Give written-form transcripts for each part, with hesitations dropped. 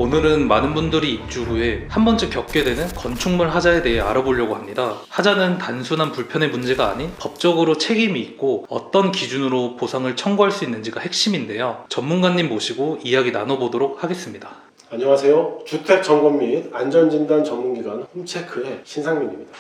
오늘은 많은 분들이 입주 후에 한 번쯤 겪게 되는 건축물 하자에 대해 알아보려고 합니다. 하자는 단순한 불편의 문제가 아닌 법적으로 책임이 있고 어떤 기준으로 보상을 청구할 수 있는지가 핵심인데요. 전문가님 모시고 이야기 나눠보도록 하겠습니다. 안녕하세요. 주택점검 및 안전진단 전문기관 홈체크의 신상민입니다.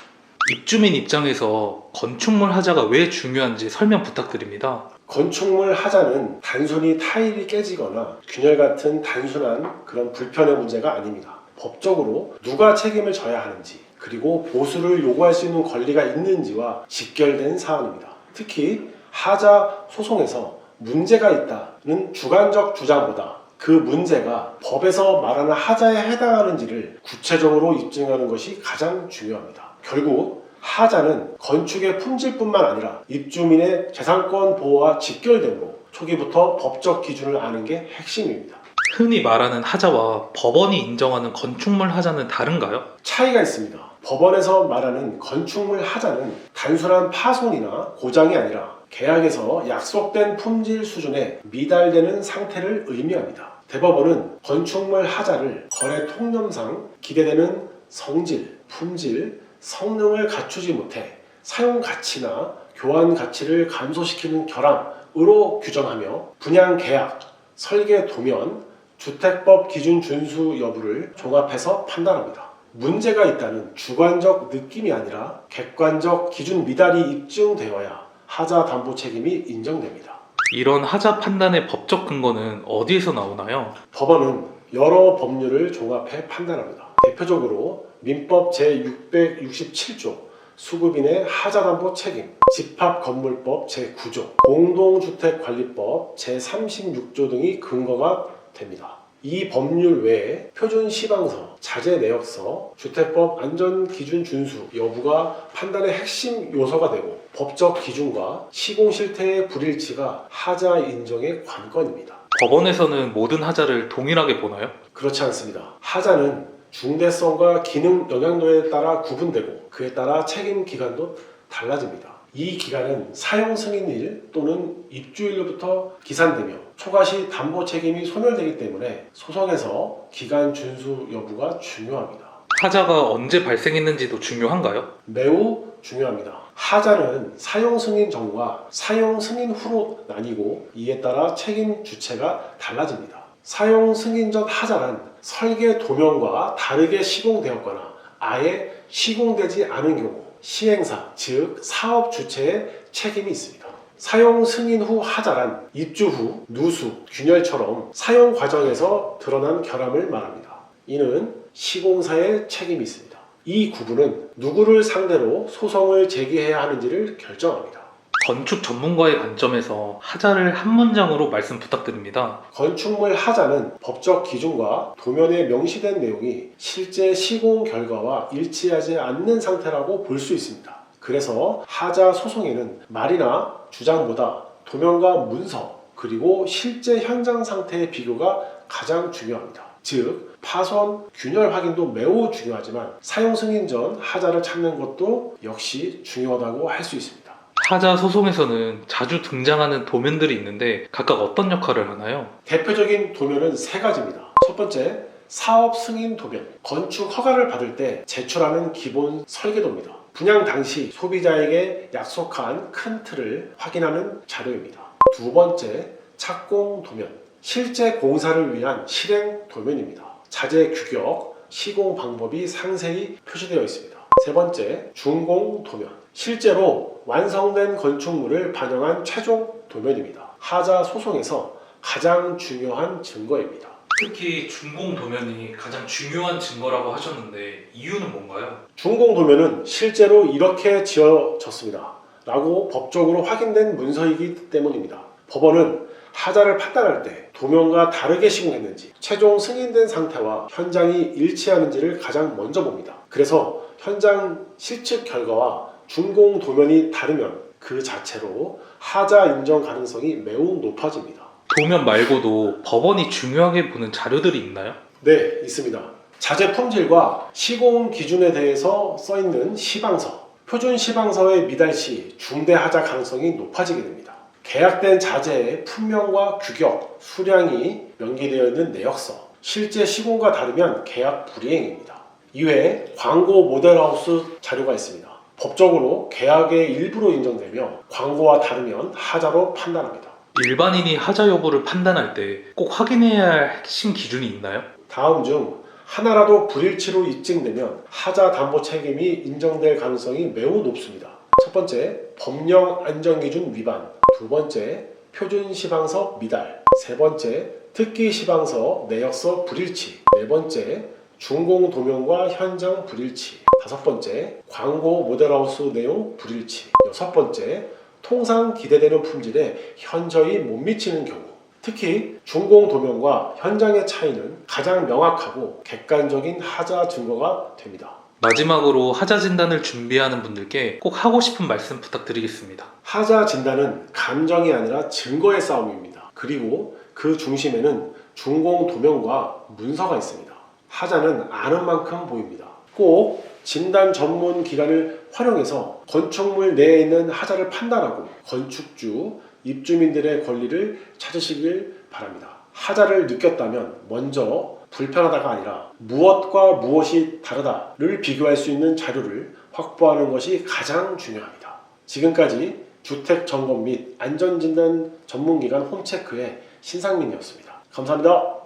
입주민 입장에서 건축물 하자가 왜 중요한지 설명 부탁드립니다. 건축물 하자는 단순히 타일이 깨지거나 균열 같은 단순한 그런 불편의 문제가 아닙니다. 법적으로 누가 책임을 져야 하는지, 그리고 보수를 요구할 수 있는 권리가 있는지와 직결된 사안입니다. 특히 하자 소송에서 문제가 있다는 주관적 주장보다 그 문제가 법에서 말하는 하자에 해당하는지를 구체적으로 입증하는 것이 가장 중요합니다. 결국 하자는 건축의 품질뿐만 아니라 입주민의 재산권 보호와 직결되므로 초기부터 법적 기준을 아는 게 핵심입니다. 흔히 말하는 하자와 법원이 인정하는 건축물 하자는 다른가요? 차이가 있습니다. 법원에서 말하는 건축물 하자는 단순한 파손이나 고장이 아니라 계약에서 약속된 품질 수준에 미달되는 상태를 의미합니다. 대법원은 건축물 하자를 거래 통념상 기대되는 성질, 품질, 성능을 갖추지 못해 사용 가치나 교환 가치를 감소시키는 결함으로 규정하며 분양 계약, 설계 도면, 주택법 기준 준수 여부를 종합해서 판단합니다. 문제가 있다는 주관적 느낌이 아니라 객관적 기준 미달이 입증되어야 하자 담보 책임이 인정됩니다. 이런 하자 판단의 법적 근거는 어디에서 나오나요? 법원은 여러 법률을 종합해 판단합니다. 대표적으로 민법 제667조 수급인의 하자담보 책임, 집합건물법 제9조, 공동주택관리법 제36조 등이 근거가 됩니다. 이 법률 외에 표준시방서, 자재내역서, 주택법 안전기준 준수 여부가 판단의 핵심 요소가 되고 법적 기준과 시공실태의 불일치가 하자 인정의 관건입니다. 법원에서는 모든 하자를 동일하게 보나요? 그렇지 않습니다. 하자는 중대성과 기능 영향도에 따라 구분되고 그에 따라 책임 기간도 달라집니다. 이 기간은 사용 승인일 또는 입주일로부터 기산되며 초과시 담보 책임이 소멸되기 때문에 소송에서 기간 준수 여부가 중요합니다. 하자가 언제 발생했는지도 중요한가요? 매우 중요합니다. 하자는 사용 승인 전과 사용 승인 후로 나뉘고 이에 따라 책임 주체가 달라집니다. 사용 승인 전 하자란 설계 도면과 다르게 시공되었거나 아예 시공되지 않은 경우 시행사, 즉 사업 주체의 책임이 있습니다. 사용 승인 후 하자란 입주 후 누수, 균열처럼 사용 과정에서 드러난 결함을 말합니다. 이는 시공사의 책임이 있습니다. 이 구분은 누구를 상대로 소송을 제기해야 하는지를 결정합니다. 건축 전문가의 관점에서 하자를 한 문장으로 말씀 부탁드립니다. 건축물 하자는 법적 기준과 도면에 명시된 내용이 실제 시공 결과와 일치하지 않는 상태라고 볼 수 있습니다. 그래서 하자 소송에는 말이나 주장보다 도면과 문서 그리고 실제 현장 상태의 비교가 가장 중요합니다. 즉 파손, 균열 확인도 매우 중요하지만 사용 승인 전 하자를 찾는 것도 역시 중요하다고 할 수 있습니다. 하자 소송에서는 자주 등장하는 도면들이 있는데 각각 어떤 역할을 하나요? 대표적인 도면은 세 가지입니다. 첫 번째, 사업 승인 도면. 건축 허가를 받을 때 제출하는 기본 설계도입니다. 분양 당시 소비자에게 약속한 큰 틀을 확인하는 자료입니다. 두 번째, 착공 도면. 실제 공사를 위한 실행 도면입니다. 자재 규격, 시공 방법이 상세히 표시되어 있습니다. 세 번째, 준공 도면. 실제로 완성된 건축물을 반영한 최종 도면입니다. 하자 소송에서 가장 중요한 증거입니다. 특히 준공 도면이 가장 중요한 증거라고 하셨는데 이유는 뭔가요? 준공 도면은 실제로 이렇게 지어졌습니다 라고 법적으로 확인된 문서이기 때문입니다. 법원은 하자를 판단할 때 도면과 다르게 시공했는지 최종 승인된 상태와 현장이 일치하는지를 가장 먼저 봅니다. 그래서 현장 실측 결과와 준공 도면이 다르면 그 자체로 하자 인정 가능성이 매우 높아집니다. 도면 말고도 법원이 중요하게 보는 자료들이 있나요? 네, 있습니다. 자재 품질과 시공 기준에 대해서 써있는 시방서, 표준 시방서의 미달 시 중대 하자 가능성이 높아지게 됩니다. 계약된 자재의 품명과 규격, 수량이 명기되어 있는 내역서, 실제 시공과 다르면 계약 불이행입니다. 이외에 광고 모델하우스 자료가 있습니다. 법적으로 계약의 일부로 인정되며 광고와 다르면 하자로 판단합니다. 일반인이 하자 여부를 판단할 때 꼭 확인해야 할 핵심 기준이 있나요? 다음 중 하나라도 불일치로 입증되면 하자 담보 책임이 인정될 가능성이 매우 높습니다. 첫 번째, 법령 안전기준 위반. 두 번째, 표준 시방서 미달. 세 번째, 특기 시방서 내역서 불일치. 네 번째, 준공 도면과 현장 불일치. 다섯 번째, 광고 모델하우스 내용 불일치. 여섯 번째, 통상 기대되는 품질에 현저히 못 미치는 경우. 특히 준공 도면과 현장의 차이는 가장 명확하고 객관적인 하자 증거가 됩니다. 마지막으로 하자 진단을 준비하는 분들께 꼭 하고 싶은 말씀 부탁드리겠습니다. 하자 진단은 감정이 아니라 증거의 싸움입니다. 그리고 그 중심에는 준공 도면과 문서가 있습니다. 하자는 아는 만큼 보입니다. 꼭 진단 전문 기관을 활용해서 건축물 내에 있는 하자를 판단하고 건축주, 입주민들의 권리를 찾으시길 바랍니다. 하자를 느꼈다면 먼저 불편하다가 아니라 무엇과 무엇이 다르다를 비교할 수 있는 자료를 확보하는 것이 가장 중요합니다. 지금까지 주택점검 및 안전진단 전문기관 홈체크의 신상민이었습니다. 감사합니다.